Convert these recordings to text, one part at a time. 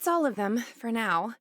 That's all of them, for now.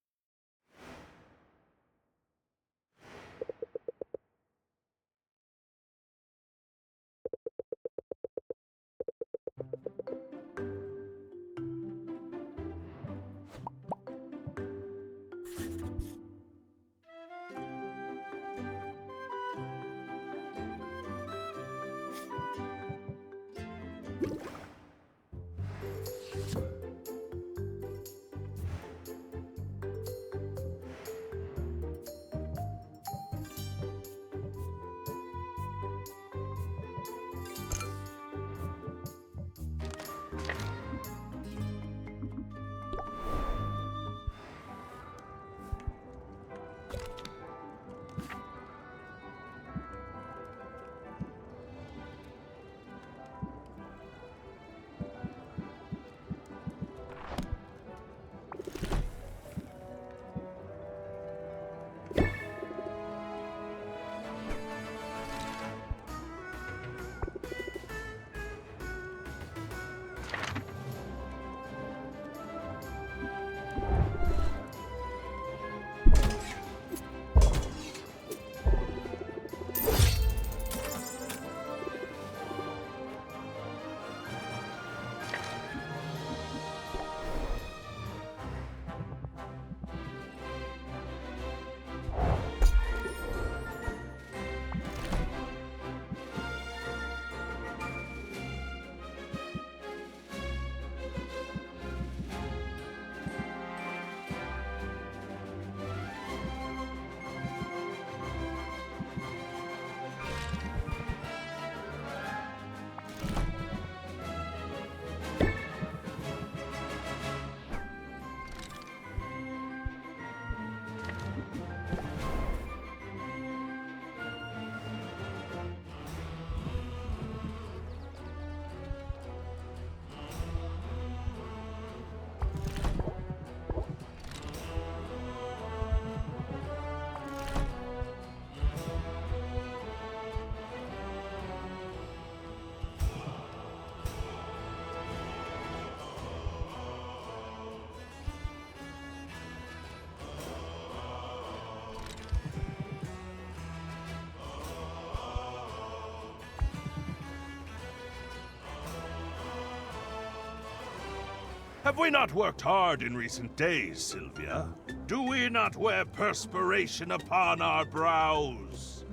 Have we not worked hard in recent days, Sylvia? Do we not wear perspiration upon our brows?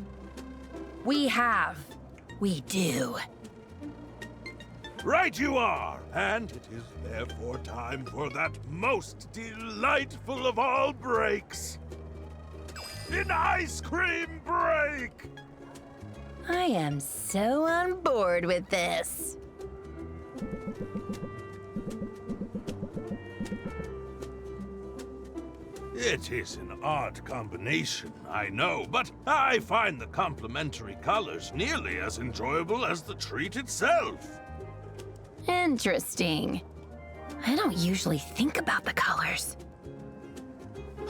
We have. We do. Right you are! And it is therefore time for that most delightful of all breaks! An ice cream break! I am so on board with this. It is an odd combination, I know, but I find the complementary colors nearly as enjoyable as the treat itself. Interesting. I don't usually think about the colors.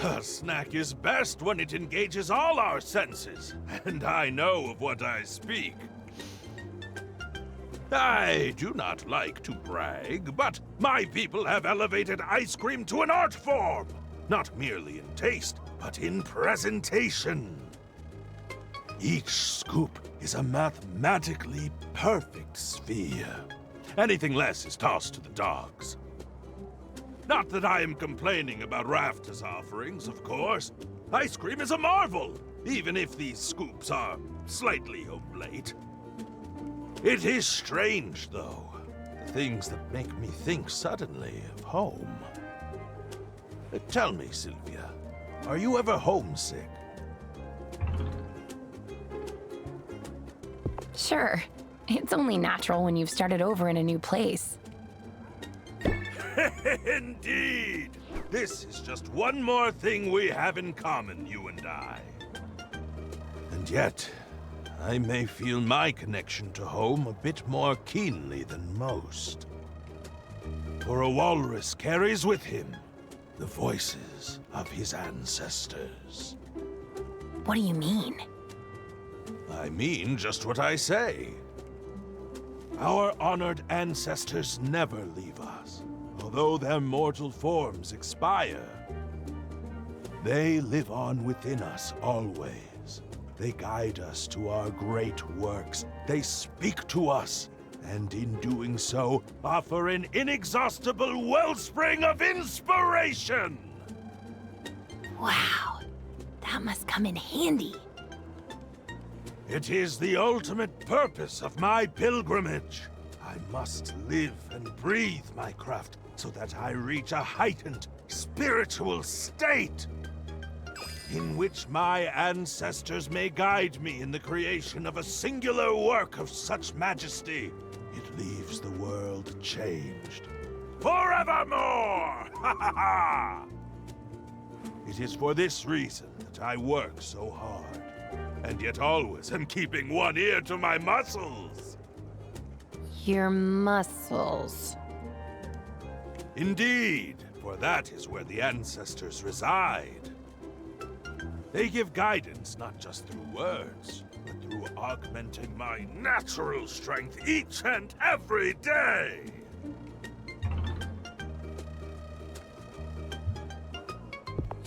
A snack is best when it engages all our senses, and I know of what I speak. I do not like to brag, but my people have elevated ice cream to an art form. Not merely in taste, but in presentation. Each scoop is a mathematically perfect sphere. Anything less is tossed to the dogs. Not that I am complaining about Rafta's offerings, of course. Ice cream is a marvel, even if these scoops are slightly oblate. It is strange, though, the things that make me think suddenly of home. Tell me, Sylvia, are you ever homesick? Sure. It's only natural when you've started over in a new place. Indeed! This is just one more thing we have in common, you and I. And yet, I may feel my connection to home a bit more keenly than most. For a walrus carries with him the voices of his ancestors. What do you mean? I mean just what I say. Our honored ancestors never leave us, although their mortal forms expire. They live on within us always. They guide us to our great works. They speak to us, and in doing so, offer an inexhaustible wellspring of inspiration! Wow. That must come in handy. It is the ultimate purpose of my pilgrimage. I must live and breathe my craft so that I reach a heightened spiritual state in which my ancestors may guide me in the creation of a singular work of such majesty. It leaves the world changed forevermore! Ha ha ha! It is for this reason that I work so hard, and yet always am keeping one ear to my muscles. Your muscles. Indeed, for that is where the ancestors reside. They give guidance not just through words, but through augmenting my natural strength each and every day.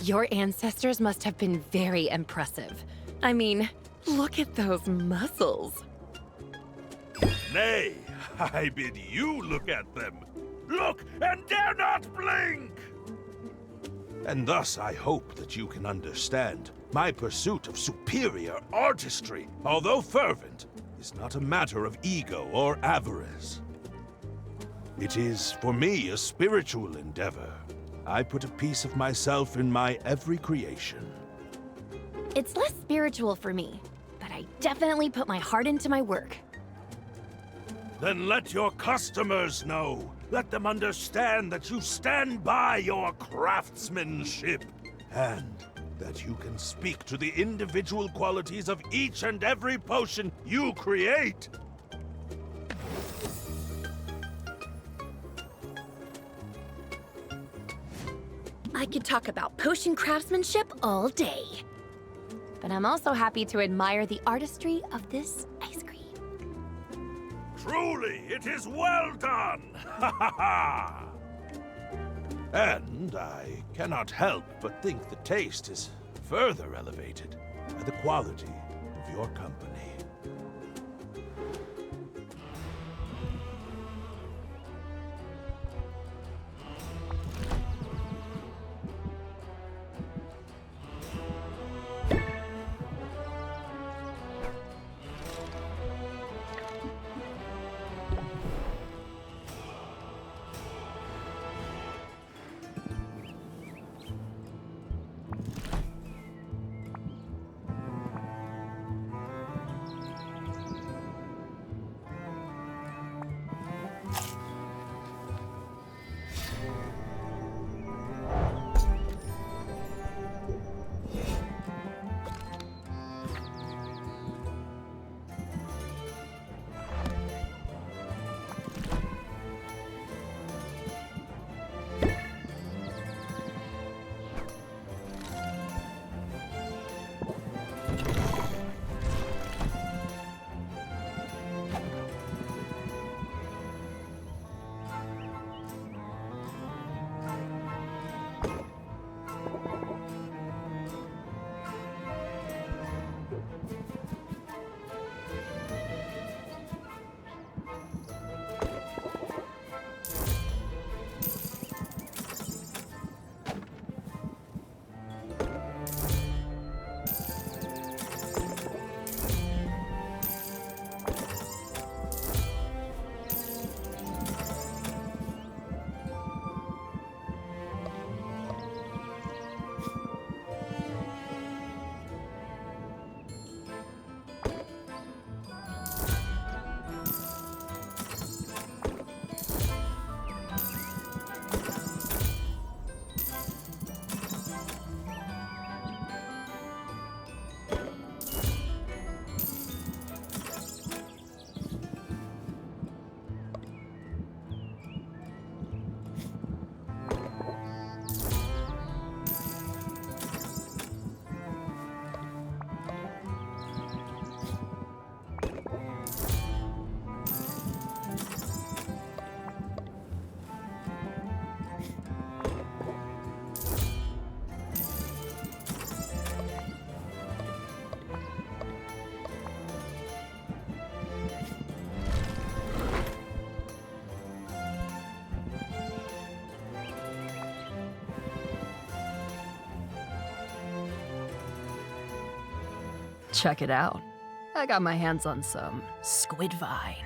Your ancestors must have been very impressive. I mean, look at those muscles. Nay, I bid you look at them. Look and dare not blink! And thus I hope that you can understand my pursuit of superior artistry, although fervent, is not a matter of ego or avarice. It is, for me, a spiritual endeavor. I put a piece of myself in my every creation. It's less spiritual for me, but I definitely put my heart into my work. Then let your customers know. Let them understand that you stand by your craftsmanship, and that you can speak to the individual qualities of each and every potion you create. I could talk about potion craftsmanship all day. But I'm also happy to admire the artistry of this ice cream. Truly, it is well done! Ha ha ha! And I cannot help but think the taste is further elevated by the quality of your company. Check it out. I got my hands on some squid vine.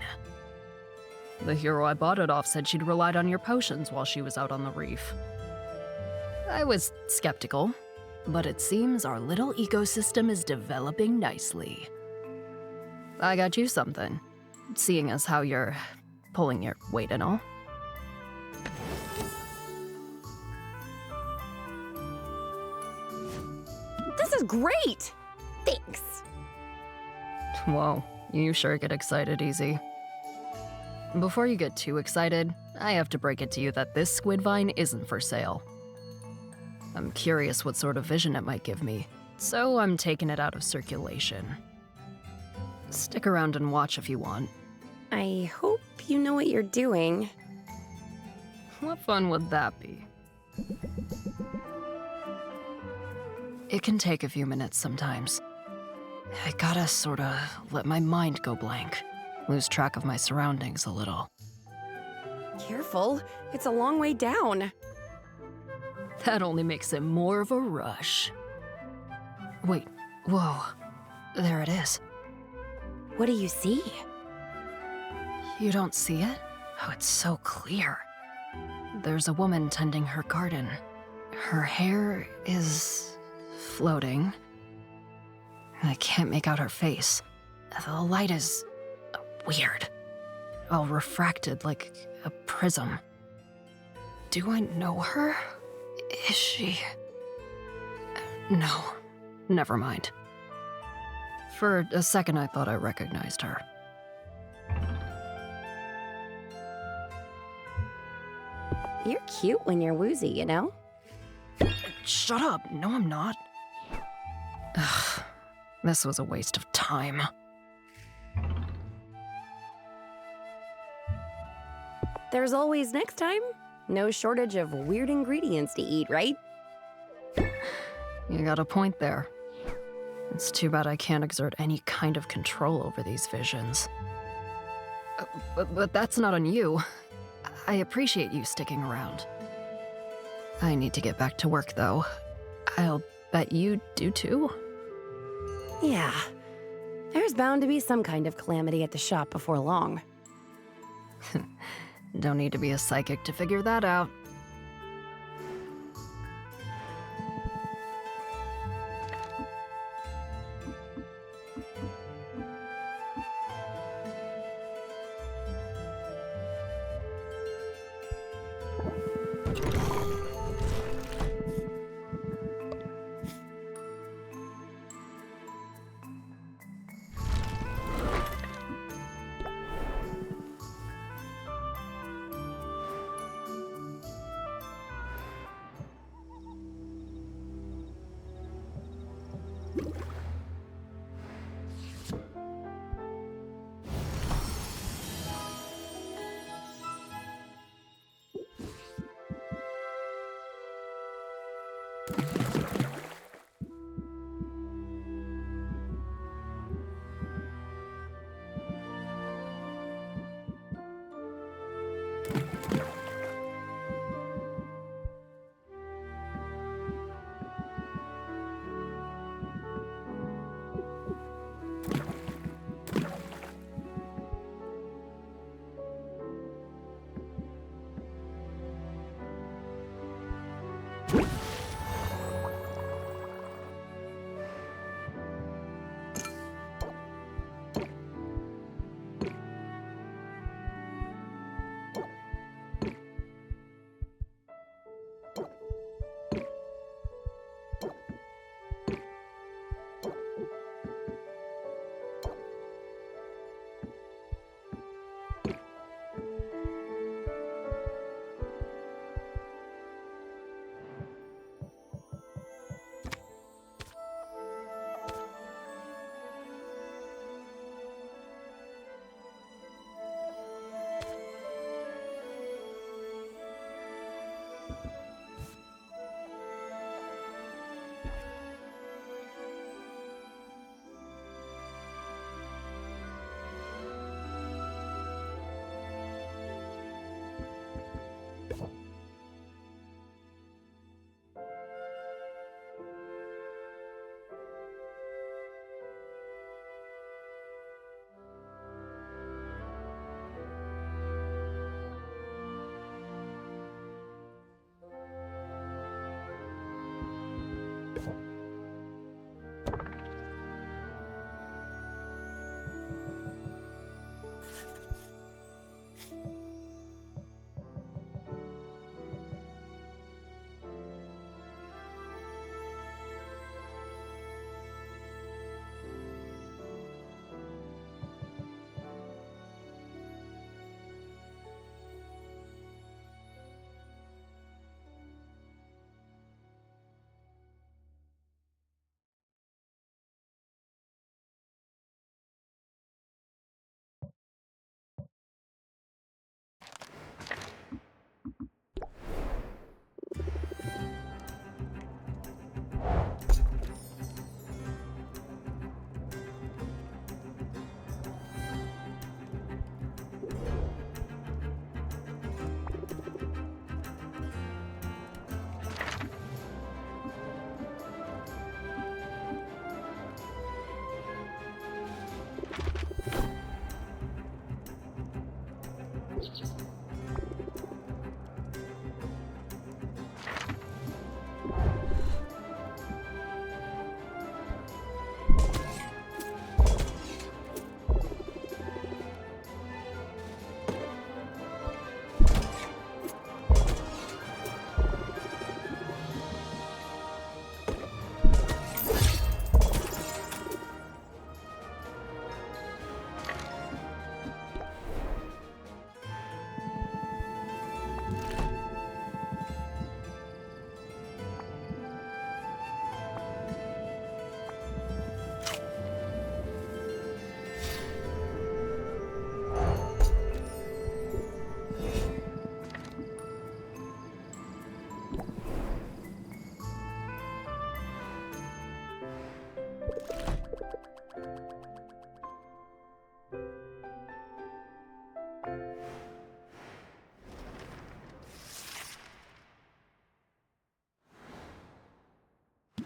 The hero I bought it off said she'd relied on your potions while she was out on the reef. I was skeptical, but it seems our little ecosystem is developing nicely. I got you something, seeing as how you're pulling your weight and all. This is great! Thanks. Whoa, you sure get excited easy. Before you get too excited, I have to break it to you that this squid vine isn't for sale. I'm curious what sort of vision it might give me, so I'm taking it out of circulation. Stick around and watch if you want. I hope you know what you're doing. What fun would that be? It can take a few minutes sometimes. I gotta sorta let my mind go blank, lose track of my surroundings a little. Careful, it's a long way down. That only makes it more of a rush. Wait, whoa, there it is. What do you see? You don't see it? Oh, it's so clear. There's a woman tending her garden. Her hair is floating. I can't make out her face. The light is weird. All refracted like a prism. Do I know her? Is she... No, never mind. For a second I thought I recognized her. You're cute when you're woozy, you know? Shut up! No, I'm not. Ugh, this was a waste of time. There's always next time. No shortage of weird ingredients to eat, right? You got a point there. It's too bad I can't exert any kind of control over these visions. But that's not on you. I appreciate you sticking around. I need to get back to work, though. I'll bet you do too. Yeah. There's bound to be some kind of calamity at the shop before long. Don't need to be a psychic to figure that out.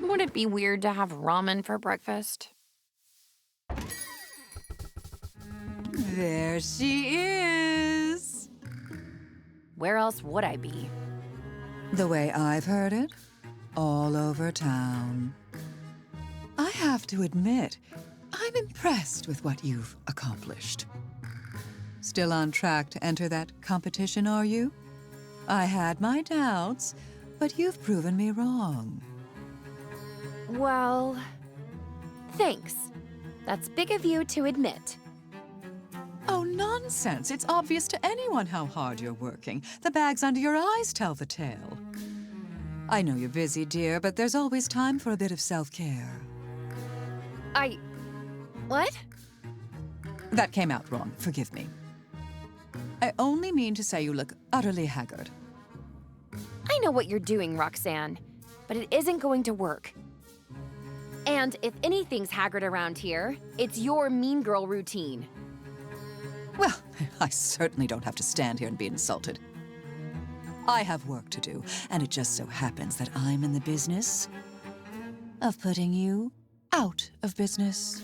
Would it be weird to have ramen for breakfast? There she is. Where else would I be? The way I've heard it, all over town. I have to admit, I'm impressed with what you've accomplished. Still on track to enter that competition, are you? I had my doubts, but you've proven me wrong. Well, thanks. That's big of you to admit. Oh, nonsense. It's obvious to anyone how hard you're working. The bags under your eyes tell the tale. I know you're busy, dear, but there's always time for a bit of self-care. What? That came out wrong. Forgive me. I only mean to say you look utterly haggard. I know what you're doing, Roxanne, but it isn't going to work. And if anything's haggard around here, it's your mean girl routine. Well, I certainly don't have to stand here and be insulted. I have work to do, and it just so happens that I'm in the business of putting you out of business.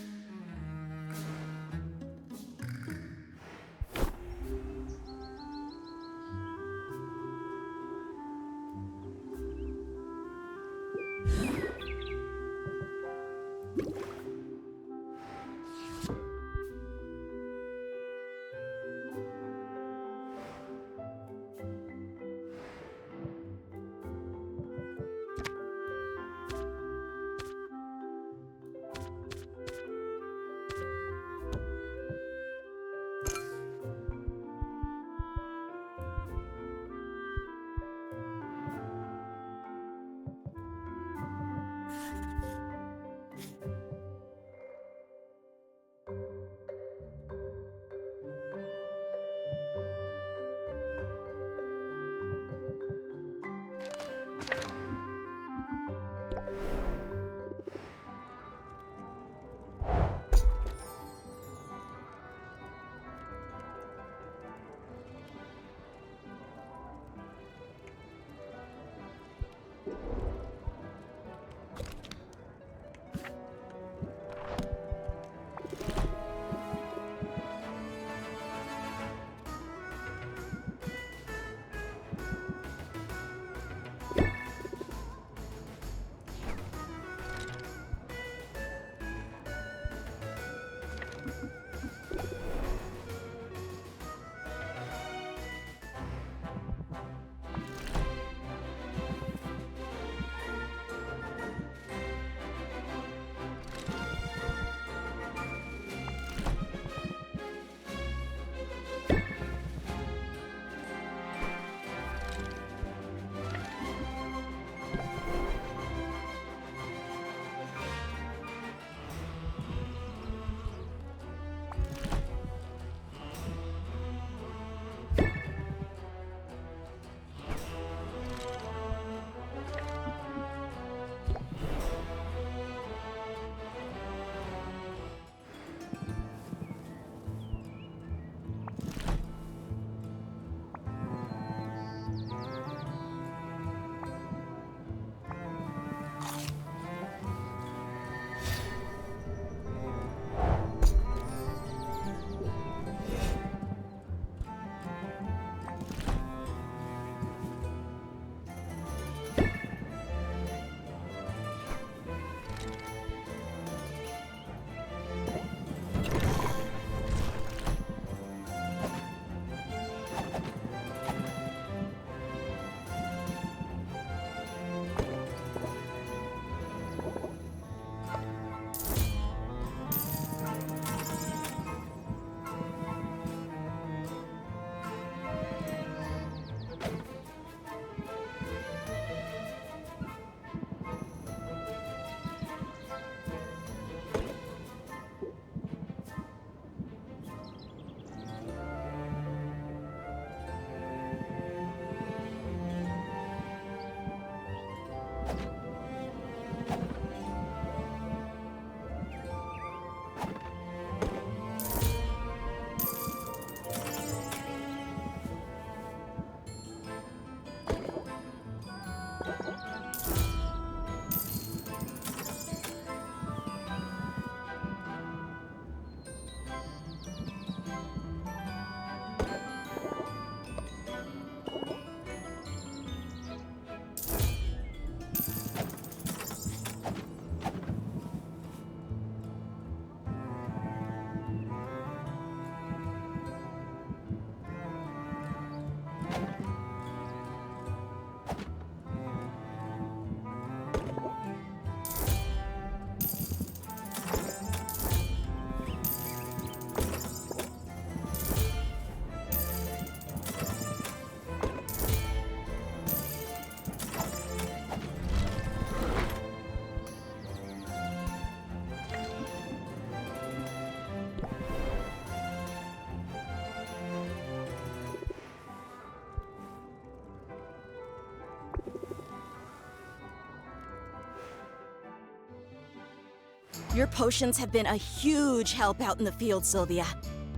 Your potions have been a huge help out in the field, Sylvia.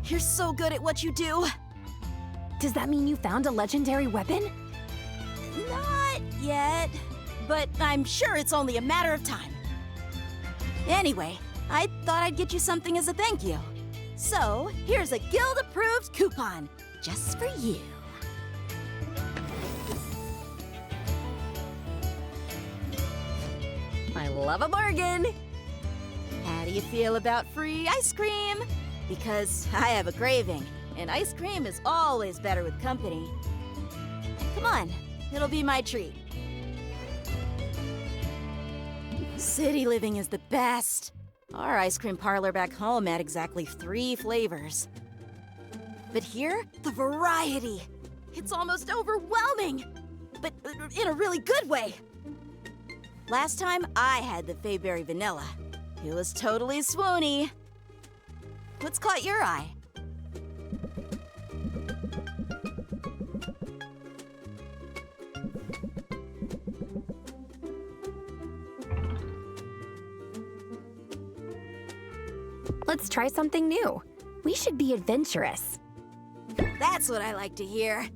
You're so good at what you do. Does that mean you found a legendary weapon? Not yet, but I'm sure it's only a matter of time. Anyway, I thought I'd get you something as a thank you. So, here's a guild-approved coupon, just for you. I love a bargain. How do you feel about free ice cream? Because I have a craving, and ice cream is always better with company. Come on, it'll be my treat. City living is the best. Our ice cream parlor back home had exactly 3 flavors. But here, the variety. It's almost overwhelming, but in a really good way. Last time, I had the Fayberry Vanilla. It was totally swoony. What's caught your eye? Let's try something new. We should be adventurous. That's what I like to hear.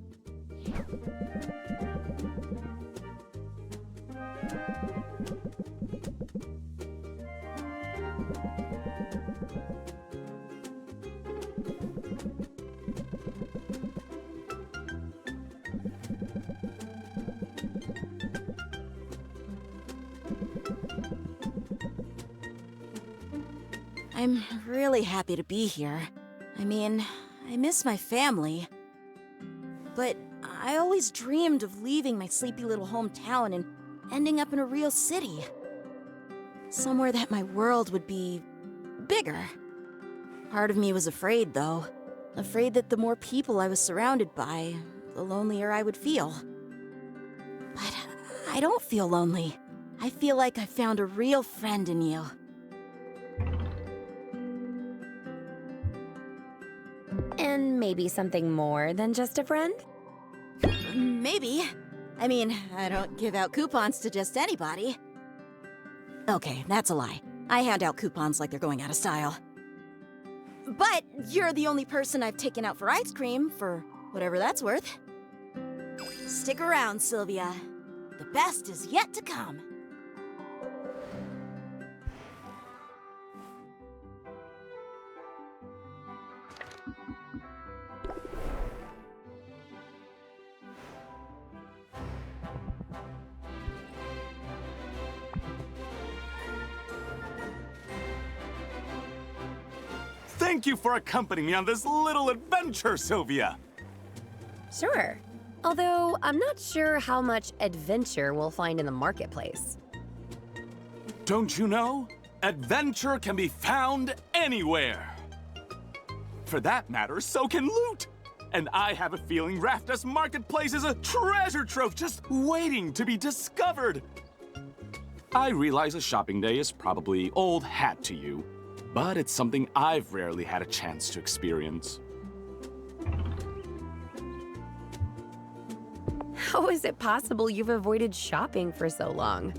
I'm really happy to be here. I mean, I miss my family. But I always dreamed of leaving my sleepy little hometown and ending up in a real city. Somewhere that my world would be bigger. Part of me was afraid, though. Afraid that the more people I was surrounded by, the lonelier I would feel. But I don't feel lonely. I feel like I found a real friend in you. And maybe something more than just a friend? Maybe. I mean, I don't give out coupons to just anybody. Okay, that's a lie. I hand out coupons like they're going out of style. But you're the only person I've taken out for ice cream, for whatever that's worth. Stick around, Sylvia. The best is yet to come. Thank you for accompanying me on this little adventure, Sylvia. Sure. Although, I'm not sure how much adventure we'll find in the marketplace. Don't you know? Adventure can be found anywhere. For that matter, so can loot. And I have a feeling Raftus Marketplace is a treasure trove just waiting to be discovered. I realize a shopping day is probably old hat to you, but it's something I've rarely had a chance to experience. How is it possible you've avoided shopping for so long?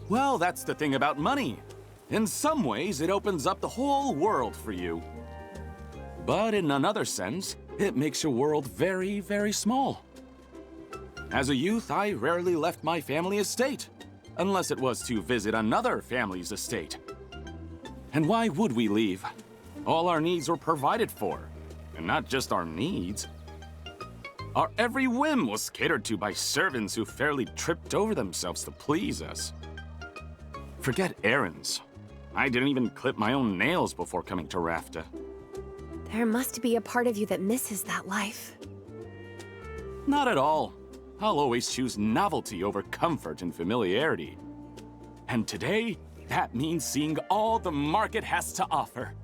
Well, that's the thing about money. In some ways, it opens up the whole world for you. But in another sense, it makes your world very, very small. As a youth, I rarely left my family estate, unless it was to visit another family's estate. And why would we leave? All our needs were provided for, and not just our needs. Our every whim was catered to by servants who fairly tripped over themselves to please us. Forget errands. I didn't even clip my own nails before coming to Rafta. There must be a part of you that misses that life. Not at all. I'll always choose novelty over comfort and familiarity. And today, that means seeing all the market has to offer.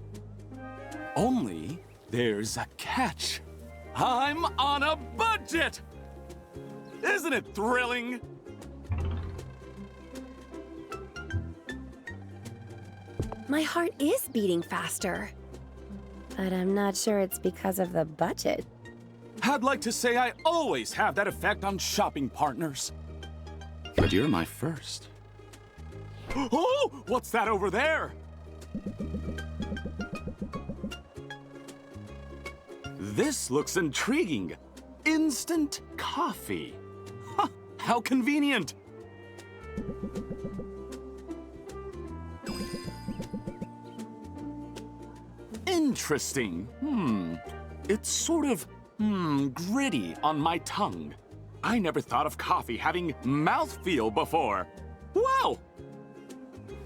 Only there's a catch. I'm on a budget! Isn't it thrilling? My heart is beating faster. But I'm not sure it's because of the budget. I'd like to say I always have that effect on shopping partners. But you're my first. Oh, what's that over there? This looks intriguing. Instant coffee. Huh, how convenient. Interesting. It's sort of, gritty on my tongue. I never thought of coffee having mouthfeel before. Wow!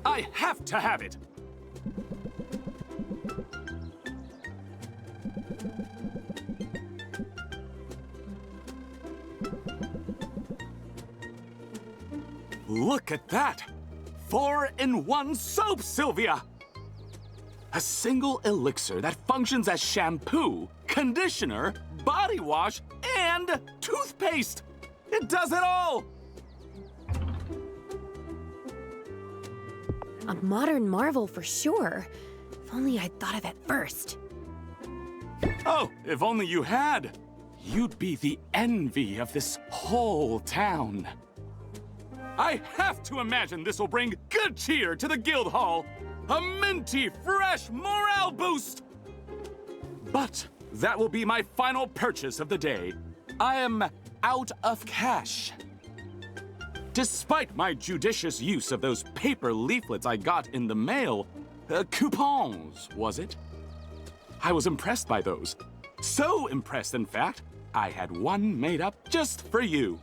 I have to have it. Look at that! 4-in-1 soap, Sylvia! A single elixir that functions as shampoo, conditioner, body wash, and toothpaste! It does it all! A modern marvel for sure. If only I'd thought of it first. Oh, if only you had! You'd be the envy of this whole town. I have to imagine this will bring good cheer to the guild hall. A minty, fresh morale boost! But that will be my final purchase of the day. I am out of cash. Despite my judicious use of those paper leaflets I got in the mail, coupons, was it? I was impressed by those. So impressed, in fact, I had one made up just for you.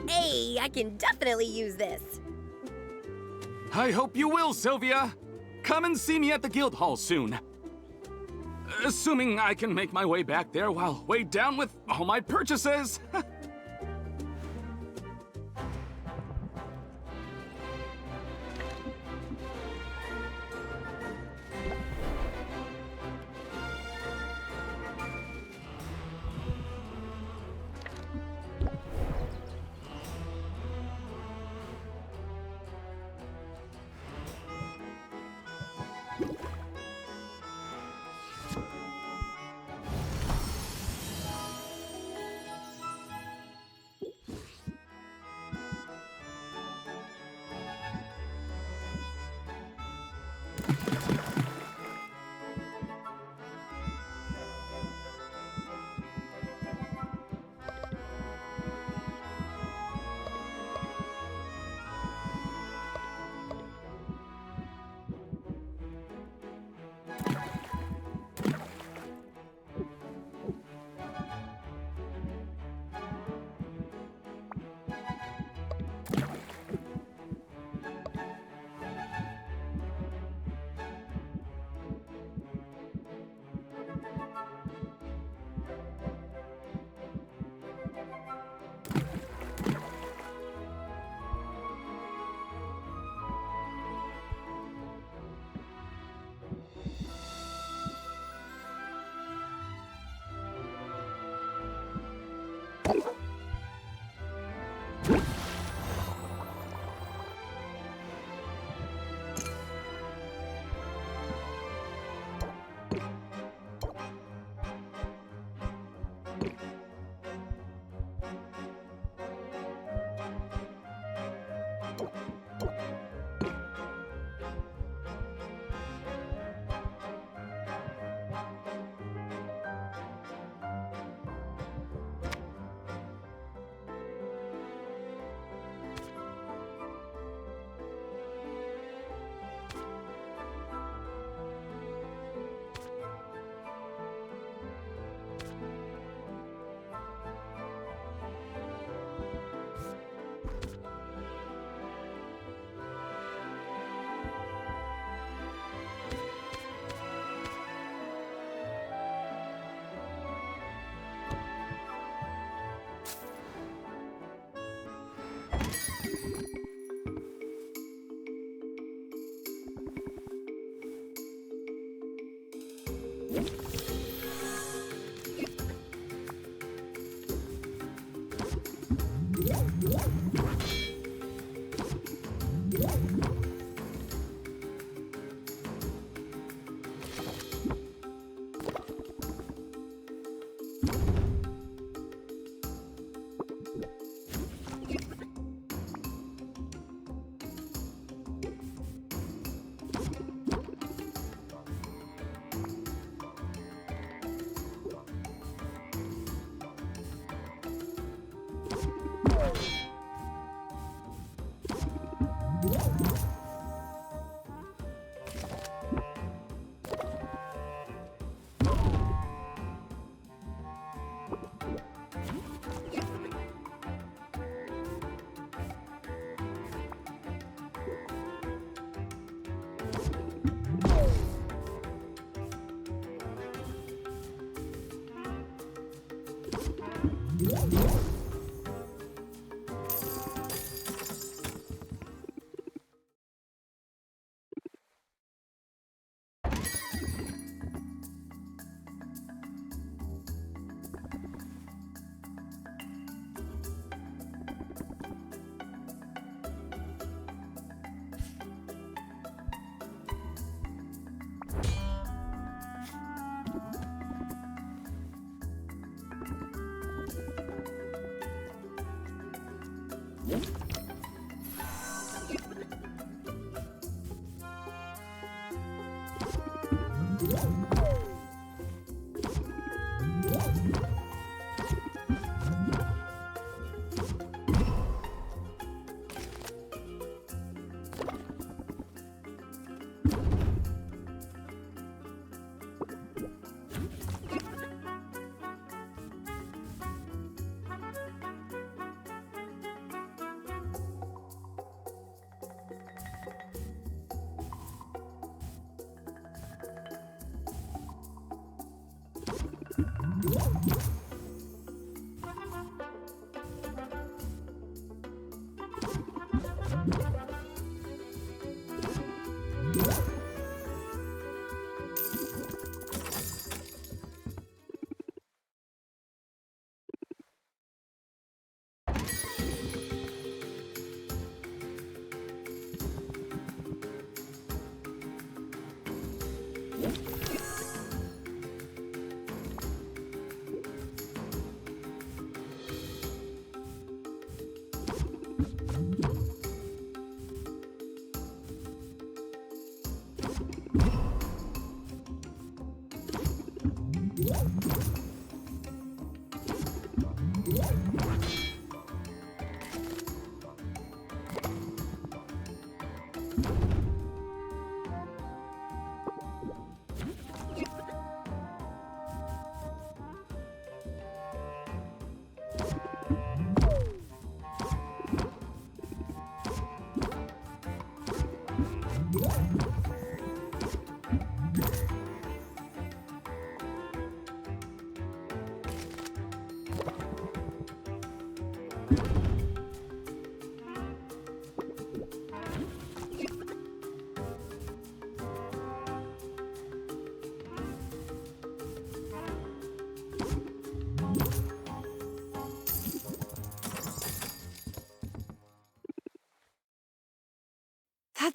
Hey, I can definitely use this. I hope you will, Sylvia. Come and see me at the guild hall soon. Assuming I can make my way back there while weighed down with all my purchases.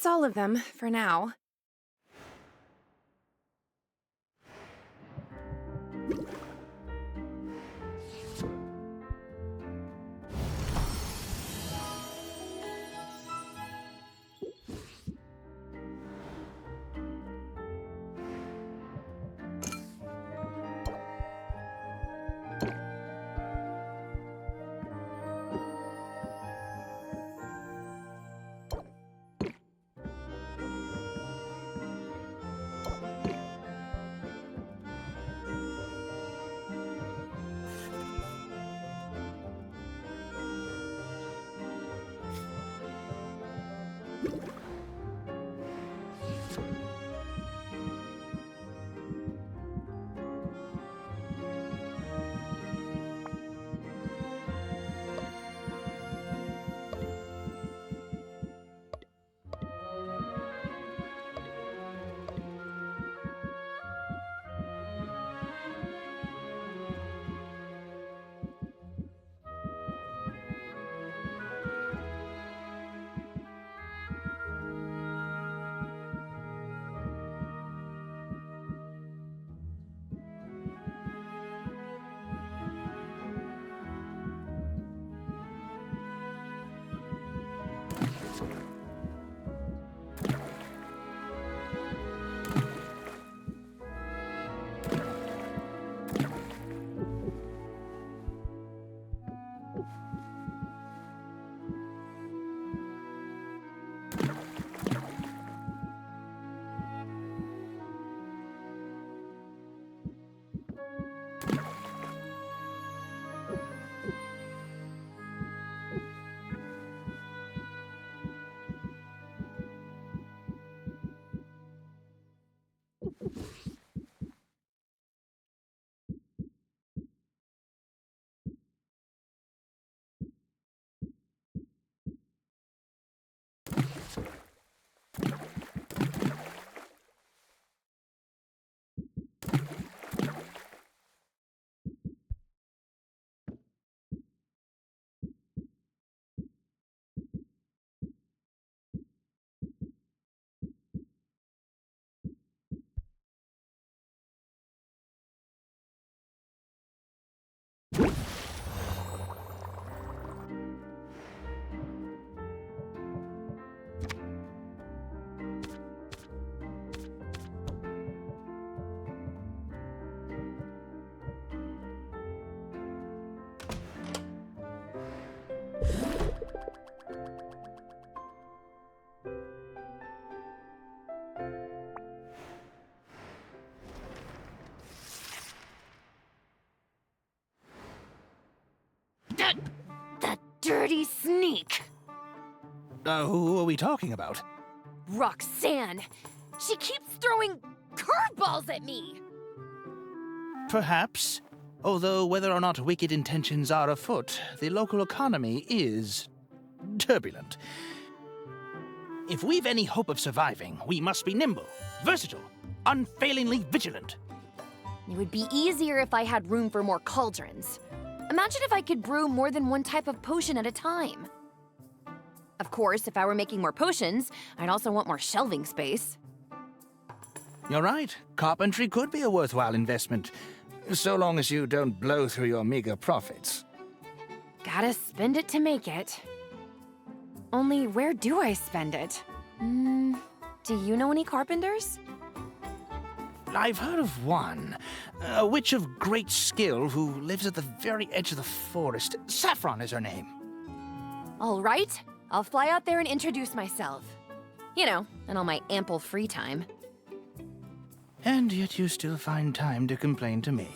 That's all of them, for now. That dirty sneak! Who are we talking about? Roxanne! She keeps throwing curveballs at me! Perhaps. Although whether or not wicked intentions are afoot, the local economy is turbulent. If we've any hope of surviving, we must be nimble, versatile, unfailingly vigilant. It would be easier if I had room for more cauldrons. Imagine if I could brew more than one type of potion at a time. Of course, if I were making more potions, I'd also want more shelving space. You're right. Carpentry could be a worthwhile investment, so long as you don't blow through your meager profits. Gotta spend it to make it. Only where do I spend it? Do you know any carpenters? I've heard of one, a witch of great skill who lives at the very edge of the forest. Saffron is her name. All right, I'll fly out there and introduce myself. You know, in all my ample free time. And yet you still find time to complain to me.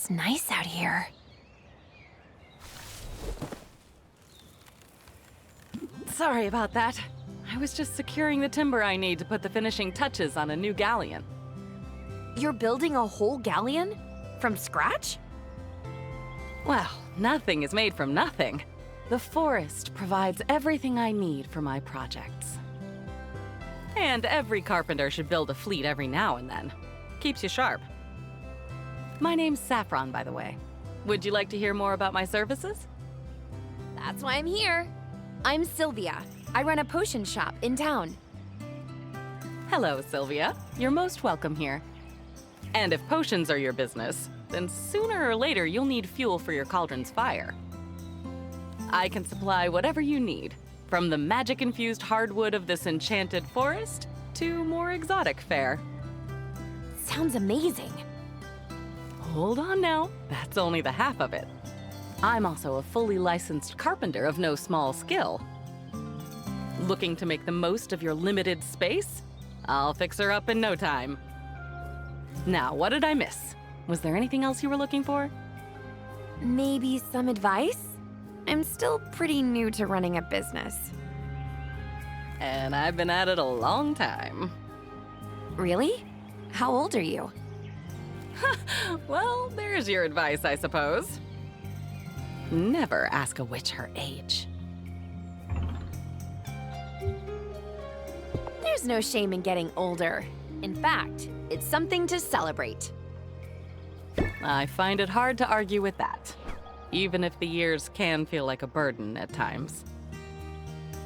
It's nice out here. Sorry about that. I was just securing the timber I need to put the finishing touches on a new galleon. You're building a whole galleon? From scratch? Well, nothing is made from nothing. The forest provides everything I need for my projects. And every carpenter should build a fleet every now and then. Keeps you sharp. My name's Saffron, by the way. Would you like to hear more about my services? That's why I'm here. I'm Sylvia. I run a potion shop in town. Hello, Sylvia. You're most welcome here. And if potions are your business, then sooner or later you'll need fuel for your cauldron's fire. I can supply whatever you need, from the magic-infused hardwood of this enchanted forest to more exotic fare. sounds amazing. Hold on now, that's only the half of it. I'm also a fully licensed carpenter of no small skill. Looking to make the most of your limited space? I'll fix her up in no time. Now, what did I miss? Was there anything else you were looking for? Maybe some advice? I'm still pretty new to running a business. And I've been at it a long time. Really? How old are you? Well, there's your advice, I suppose. Never ask a witch her age. There's no shame in getting older. In fact, it's something to celebrate. I find it hard to argue with that, even if the years can feel like a burden at times.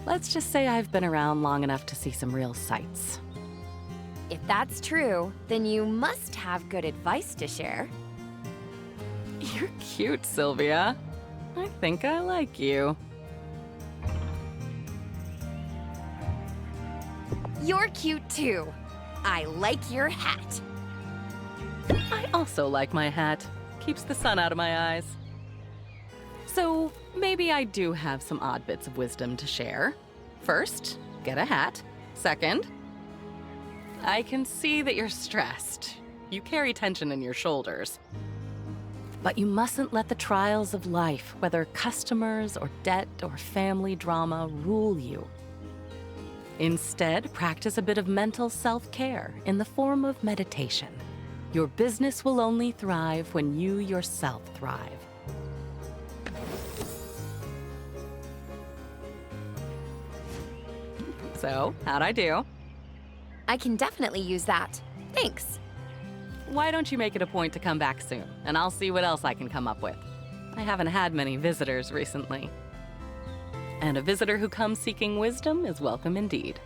Let's just say I've been around long enough to see some real sights. If that's true, then you must have good advice to share. You're cute, Sylvia. I think I like you. You're cute too. I like your hat. I also like my hat. Keeps the sun out of my eyes. So maybe I do have some odd bits of wisdom to share. First, get a hat. Second, I can see that you're stressed. You carry tension in your shoulders. But you mustn't let the trials of life, whether customers or debt or family drama, rule you. Instead, practice a bit of mental self-care in the form of meditation. Your business will only thrive when you yourself thrive. So, how'd I do? I can definitely use that. Thanks. Why don't you make it a point to come back soon, and I'll see what else I can come up with. I haven't had many visitors recently. And a visitor who comes seeking wisdom is welcome indeed.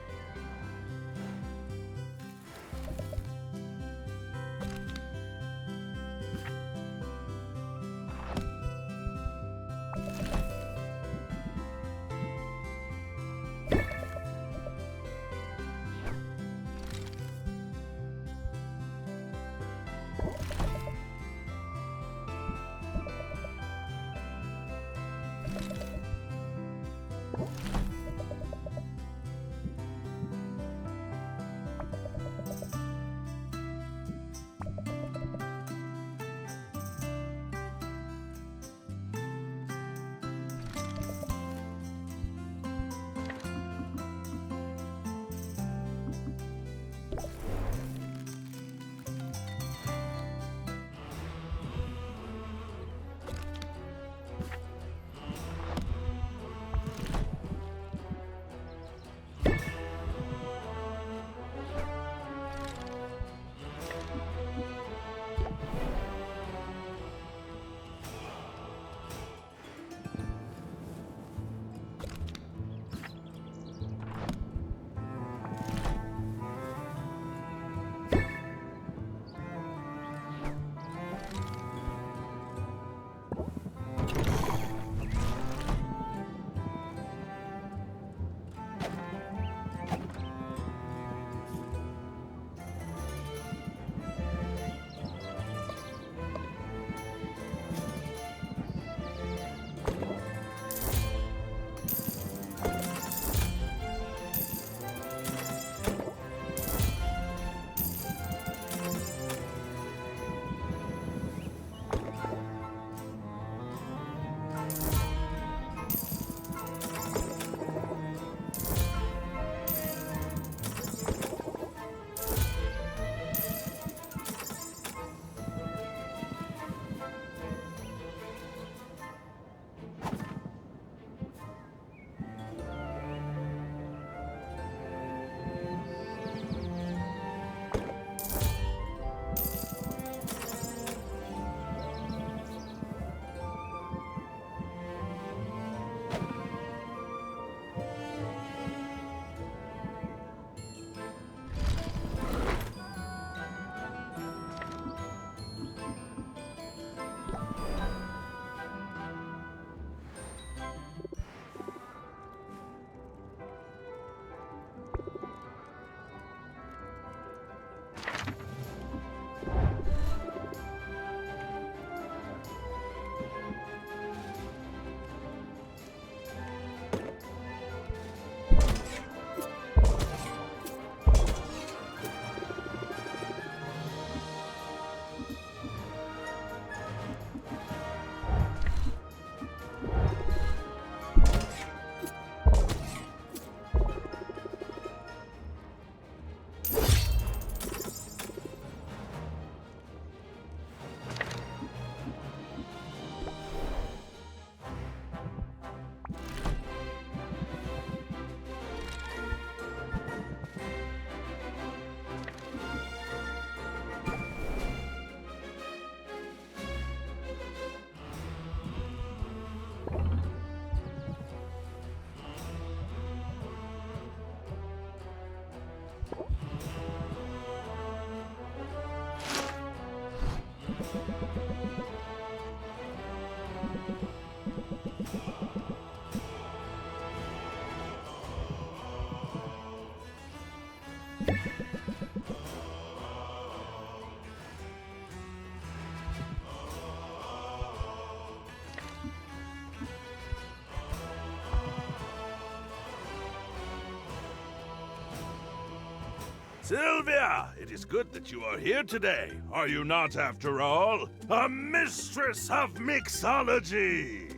Sylvia, it is good that you are here today. Are you not, after all, a mistress of mixology?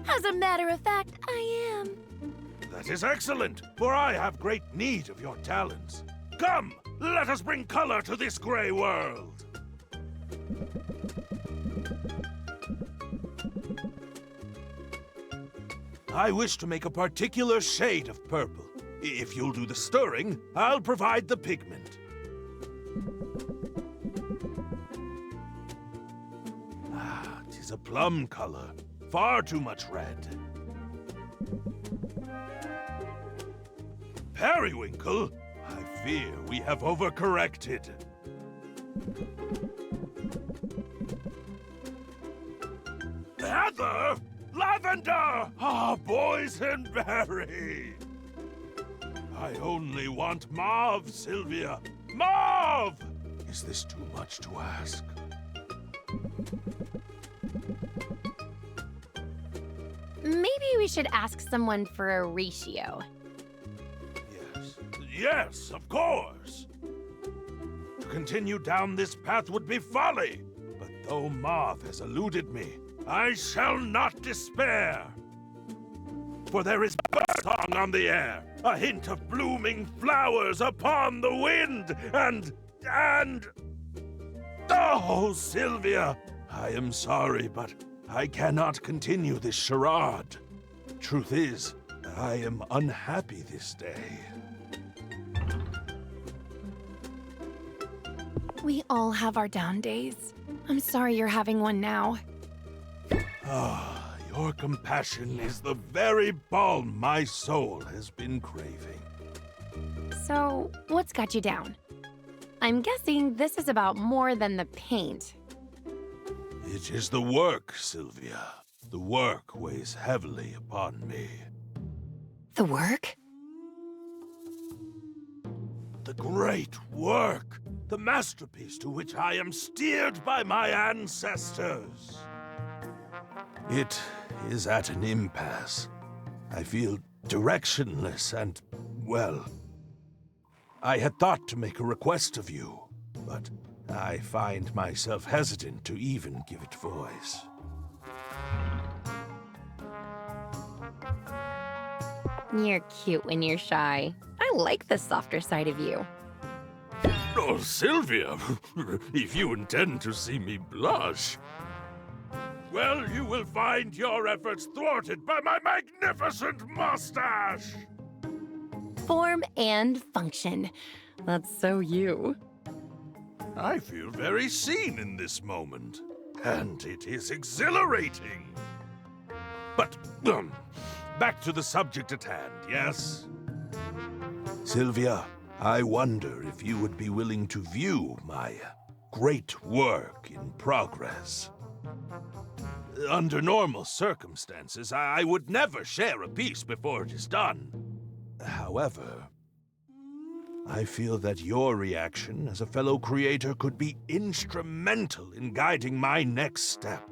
As a matter of fact, I am. That is excellent, for I have great need of your talents. Come, let us bring color to this gray world. I wish to make a particular shade of purple. If you'll do the stirring, I'll provide the pigment. Ah, 'tis a plum color. Far too much red. Periwinkle? I fear we have overcorrected. Heather? Lavender! Ah, boysenberry! I only want mauve, Sylvia. Mauve! Is this too much to ask? Maybe we should ask someone for a ratio. Yes. Yes, of course. To continue down this path would be folly. But though mauve has eluded me, I shall not despair. For there is a song on the air, a hint of blooming flowers upon the wind, and... Oh, Sylvia, I am sorry, but I cannot continue this charade. Truth is, I am unhappy this day. We all have our down days. I'm sorry you're having one now. Ah, your compassion is the very balm my soul has been craving. So, what's got you down? I'm guessing this is about more than the paint. It is the work, Sylvia. The work weighs heavily upon me. The work? The great work! The masterpiece to which I am steered by my ancestors. It is at an impasse. I feel directionless and, well, I had thought to make a request of you, but I find myself hesitant to even give it voice. You're cute when you're shy. I like the softer side of you. Oh, Sylvia, if you intend to see me blush, well, you will find your efforts thwarted by my magnificent mustache! Form and function. That's so you. I feel very seen in this moment, and it is exhilarating. But, back to the subject at hand, yes? Sylvia, I wonder if you would be willing to view my great work in progress. Under normal circumstances, I would never share a piece before it is done. However, I feel that your reaction as a fellow creator could be instrumental in guiding my next step.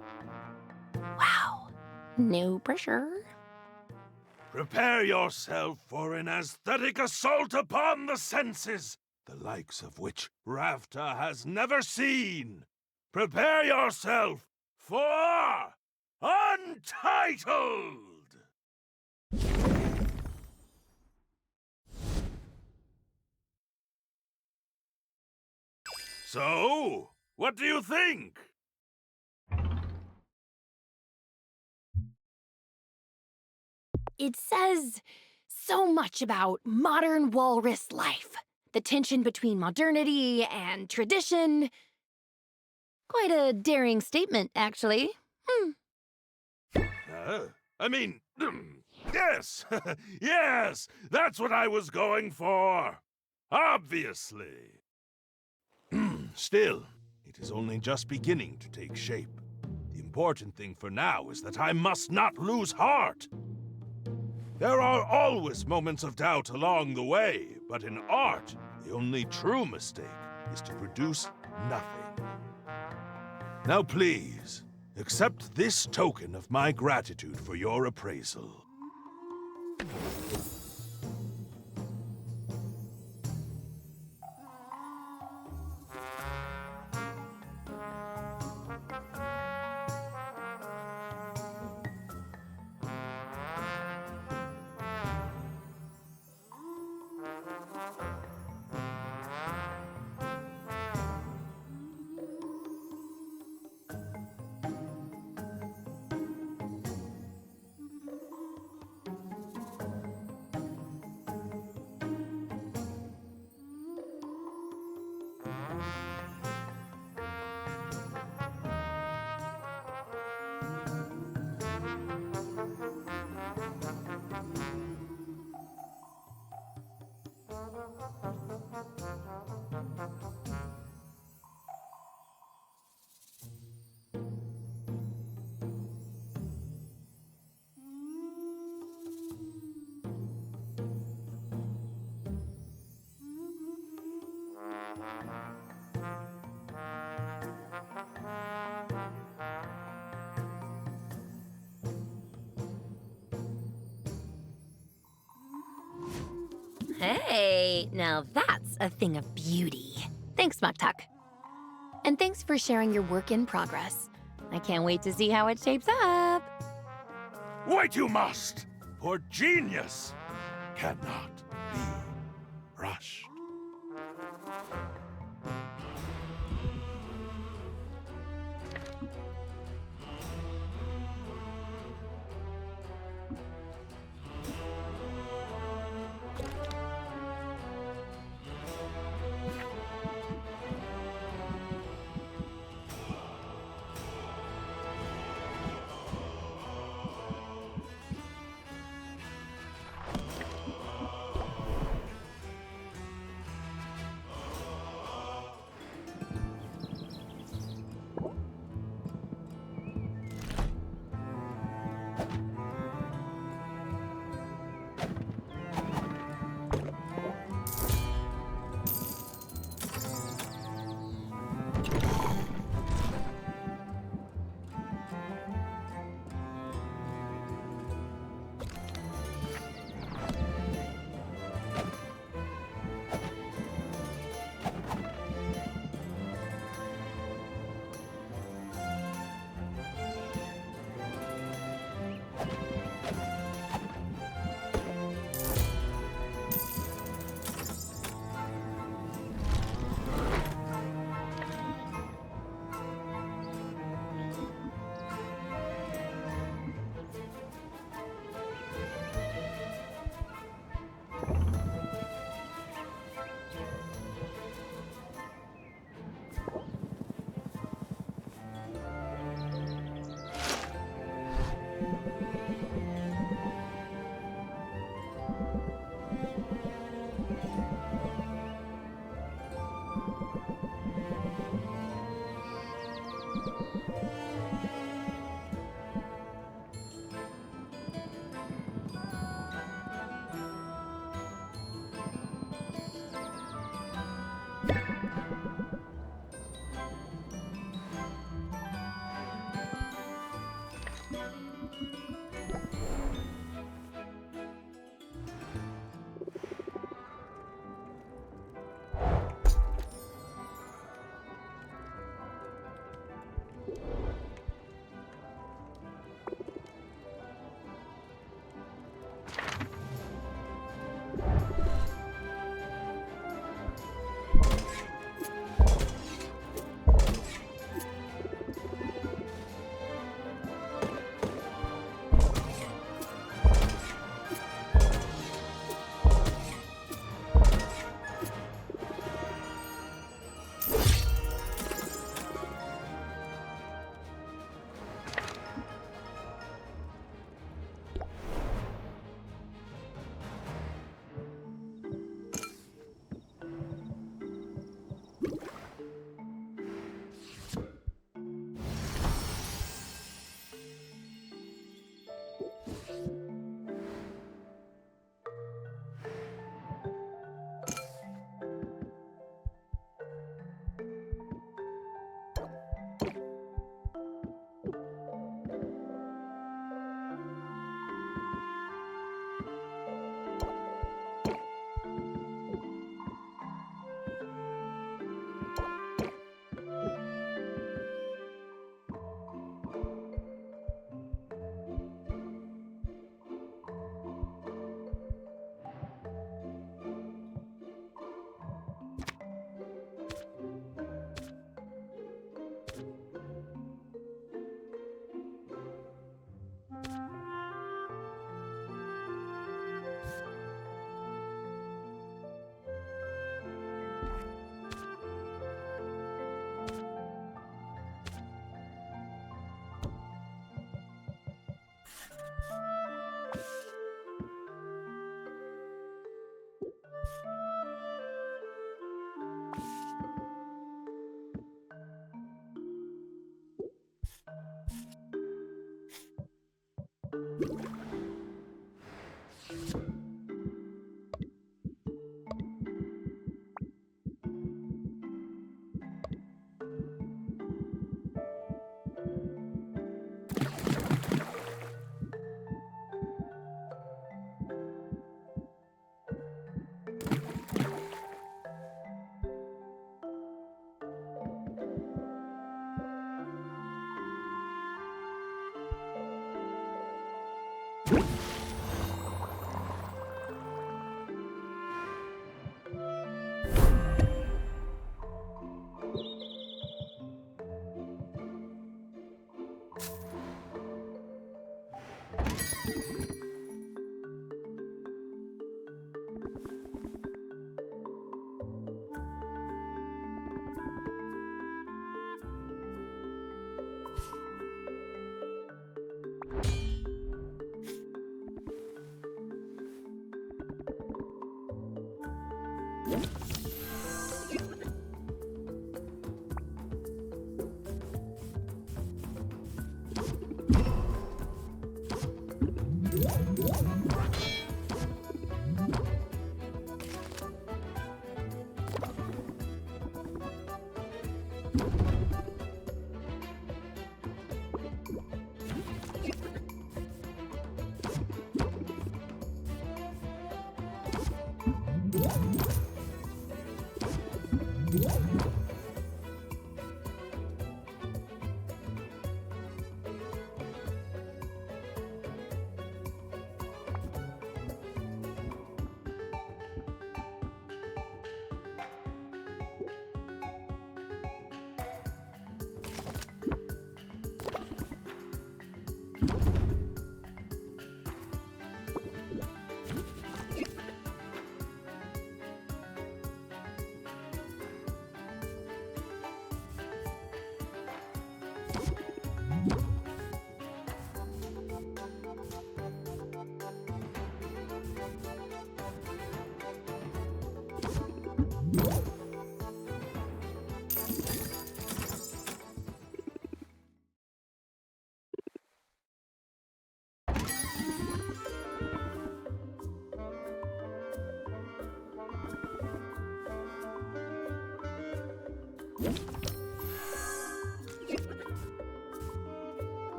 Wow. No pressure. Prepare yourself for an aesthetic assault upon the senses, the likes of which Rafta has never seen. Prepare yourself for Untitled! So, what do you think? It says so much about modern walrus life. The tension between modernity and tradition. Quite a daring statement, actually. Yes! Yes! That's what I was going for! Obviously. Still, It is only just beginning to take shape. The important thing for now is that I must not lose heart. There are always moments of doubt along the way, but in art, the only true mistake is to produce nothing. Now please, accept this token of my gratitude for your appraisal. Hey, now that's a thing of beauty. Thanks, Muktuk. And thanks for sharing your work in progress. I can't wait to see how it shapes up. Wait, you must! For genius cannot be rushed.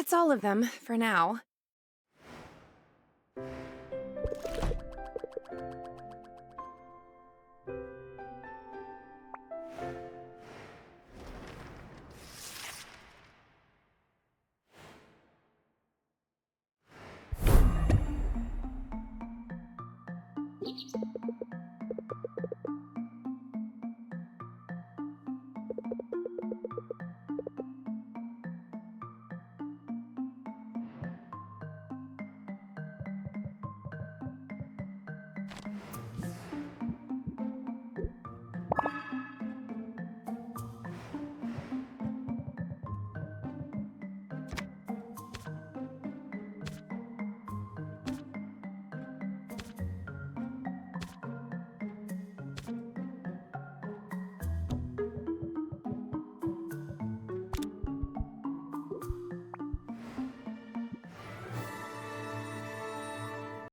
That's all of them, for now.